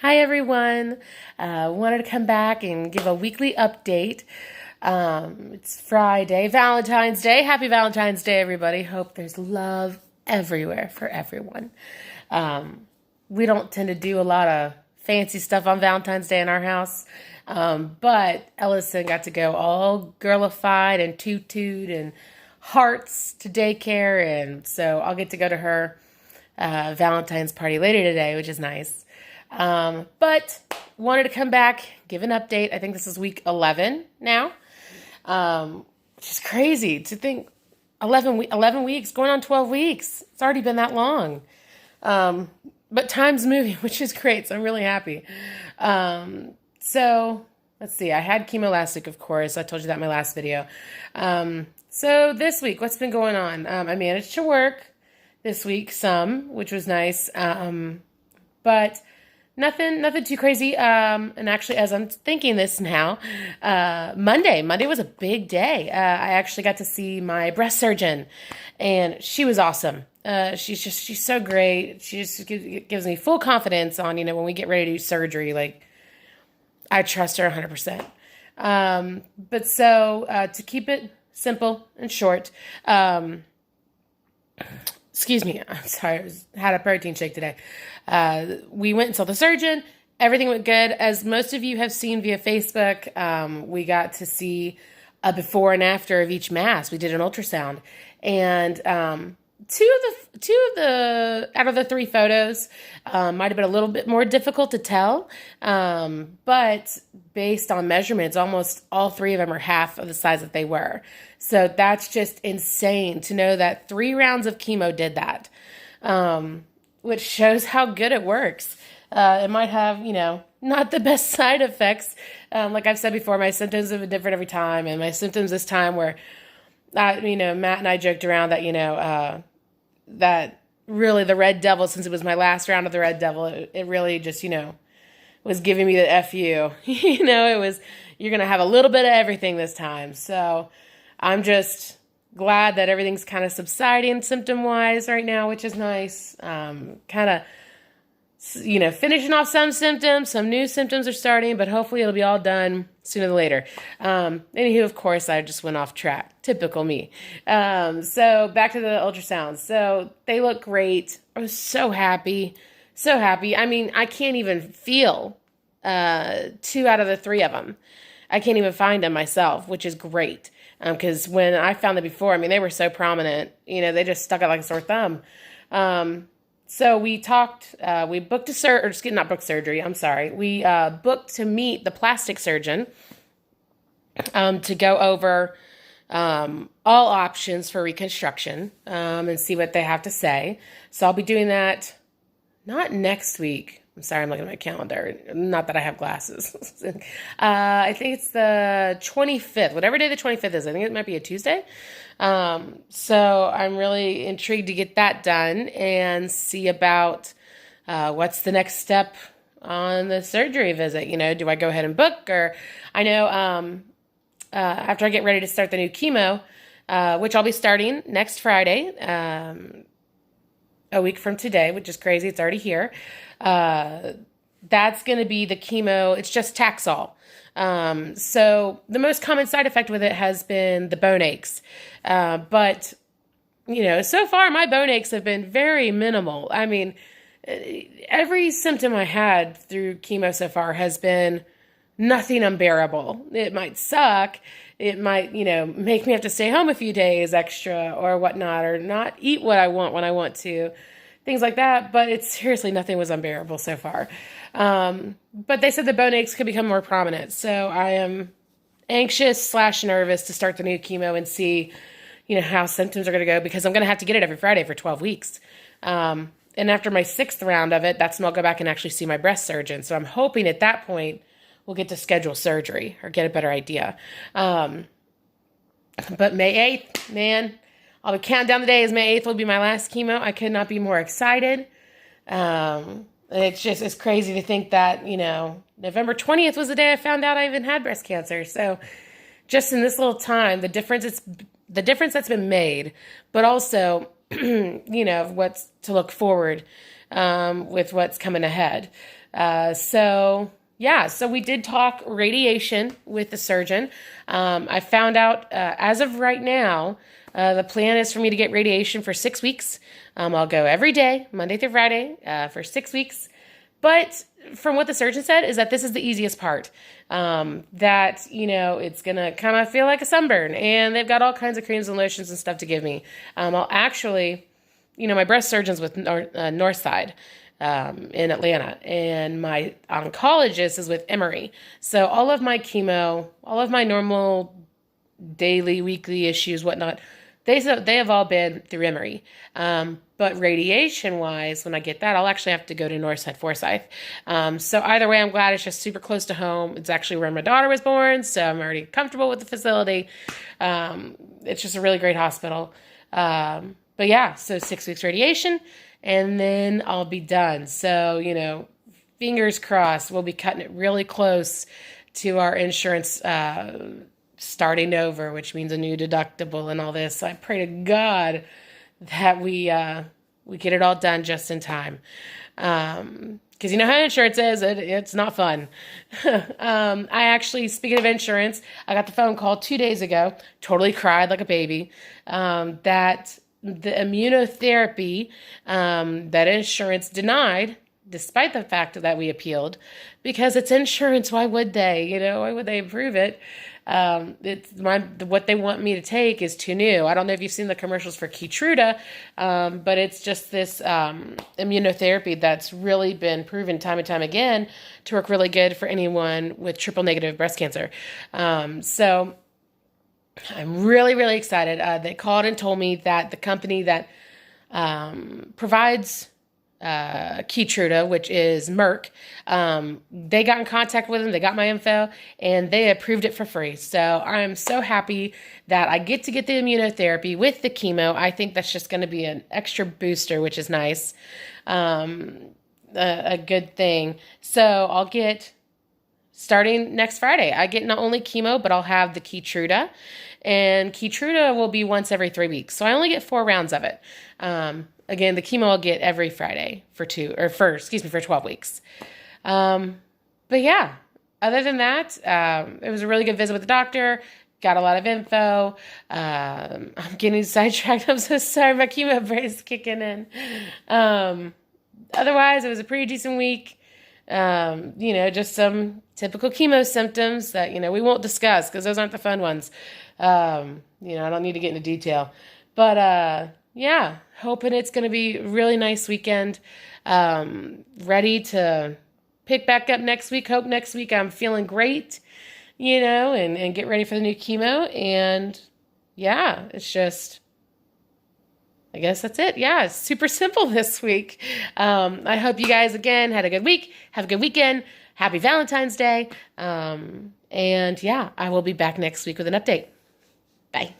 Hi everyone. Wanted to come back and give a weekly update. It's Friday, Valentine's Day. Happy Valentine's Day, everybody. Hope there's love everywhere for everyone. We don't tend to do a lot of fancy stuff on Valentine's Day in our house, but Ellison got to go all girlified and toot and hearts to daycare, and so I'll get to go to her Valentine's party later today, which is nice. But wanted to come back, give an update. I think this is week 11 now, which is crazy to think 11 weeks, going on 12 weeks. It's already been that long. But time's moving, which is great. So I'm really happy. So let's see. I had chemo last week, of course. I told you that in my last video. So this week, what's been going on? I managed to work this week some, which was nice. But nothing too crazy. And actually, as I'm thinking this now, Monday was a big day. I actually got to see my breast surgeon, and she was awesome. She's so great. She just gives me full confidence on, when we get ready to do surgery, like I trust her 100%. But so, to keep it simple and short, excuse me, I'm sorry, had a protein shake today. We went and saw the surgeon. Everything went good. As most of you have seen via Facebook, we got to see a before and after of each mass. We did an ultrasound. And two of the out of the three photos might have been a little bit more difficult to tell. But based on measurements, almost all three of them are half of the size that they were. So that's just insane to know that 3 rounds of chemo did that, which shows how good it works. It might have, not the best side effects. Like I've said before, my symptoms have been different every time. And my symptoms this time were, Matt and I joked around that, that really the Red Devil, since it was my last round of the Red Devil, it really just, was giving me the FU. It was, you're going to have a little bit of everything this time. So I'm just glad that everything's kind of subsiding symptom-wise right now, which is nice. Kind of, finishing off some symptoms. Some new symptoms are starting, but hopefully it'll be all done sooner than later. Anywho, of course, I just went off track. Typical me. So back to the ultrasounds. So they look great. I was so happy. So happy. I mean, I can't even feel 2 out of the 3 of them. I can't even find them myself, which is great. Because when I found them before, they were so prominent. They just stuck out like a sore thumb. So we talked, we booked not booked surgery, I'm sorry. We booked to meet the plastic surgeon to go over all options for reconstruction and see what they have to say. So I'll be doing that not next week. I'm sorry, I'm looking at my calendar. Not that I have glasses. I think it's the 25th, whatever day the 25th is. I think it might be a Tuesday. So I'm really intrigued to get that done and see about what's the next step on the surgery visit. Do I go ahead and book? Or I know after I get ready to start the new chemo, which I'll be starting next Friday, a week from today, which is crazy. It's already here. That's going to be the chemo. It's just Taxol. So the most common side effect with it has been the bone aches. But, so far my bone aches have been very minimal. Every symptom I had through chemo so far has been nothing unbearable. It might suck. It might, make me have to stay home a few days extra or whatnot, or not eat what I want when I want to. Things like that, but it's seriously nothing was unbearable so far. But they said the bone aches could become more prominent. So I am anxious / nervous to start the new chemo and see, how symptoms are going to go, because I'm going to have to get it every Friday for 12 weeks. And after my 6th round of it, that's when I'll go back and actually see my breast surgeon. So I'm hoping at that point we'll get to schedule surgery or get a better idea. But May 8th, man, I'll be counting down the days. May 8th will be my last chemo. I could not be more excited. It's crazy to think that, November 20th was the day I found out I even had breast cancer. So just in this little time, the difference that's been made, but also, what's to look forward with what's coming ahead. So we did talk radiation with the surgeon. I found out as of right now, the plan is for me to get radiation for 6 weeks. I'll go every day, Monday through Friday, for 6 weeks. But from what the surgeon said is that this is the easiest part. That, it's going to kind of feel like a sunburn. And they've got all kinds of creams and lotions and stuff to give me. I'll actually, my breast surgeon's with Northside in Atlanta. And my oncologist is with Emory. So all of my chemo, all of my normal daily, weekly issues, whatnot, they have all been through Emory. But radiation-wise, when I get that, I'll actually have to go to Northside Forsyth. So either way, I'm glad it's just super close to home. It's actually where my daughter was born, so I'm already comfortable with the facility. It's just a really great hospital. But yeah, so 6 weeks radiation, and then I'll be done. So, fingers crossed, we'll be cutting it really close to our insurance starting over, which means a new deductible and all this. So I pray to God that we get it all done just in time. Because you know how insurance is, it's not fun. I actually, speaking of insurance, I got the phone call 2 days ago, totally cried like a baby, that the immunotherapy that insurance denied, despite the fact that we appealed, because it's insurance, why would they? Why would they approve it? What they want me to take is too new. I don't know if you've seen the commercials for Keytruda, but it's just this immunotherapy that's really been proven time and time again to work really good for anyone with triple negative breast cancer. So I'm really, really excited. They called and told me that the company that provides Keytruda, which is Merck, they got in contact with them, they got my info, and they approved it for free. So I'm so happy that I get to get the immunotherapy with the chemo. I think that's just going to be an extra booster, which is nice, a good thing. So I'll get, starting next Friday, I get not only chemo, but I'll have the Keytruda, and Keytruda will be once every 3 weeks. So I only get 4 rounds of it. Again, the chemo I'll get every Friday for 12 weeks. But yeah, other than that, it was a really good visit with the doctor. Got a lot of info. I'm getting sidetracked. I'm so sorry. My chemo brain is kicking in. Otherwise, it was a pretty decent week. Just some typical chemo symptoms that, we won't discuss because those aren't the fun ones. I don't need to get into detail. But, yeah, hoping it's going to be a really nice weekend. Ready to pick back up next week. Hope next week I'm feeling great, and get ready for the new chemo. And yeah, it's just, I guess that's it. Yeah, it's super simple this week. I hope you guys, again, had a good week. Have a good weekend. Happy Valentine's Day. And yeah, I will be back next week with an update. Bye.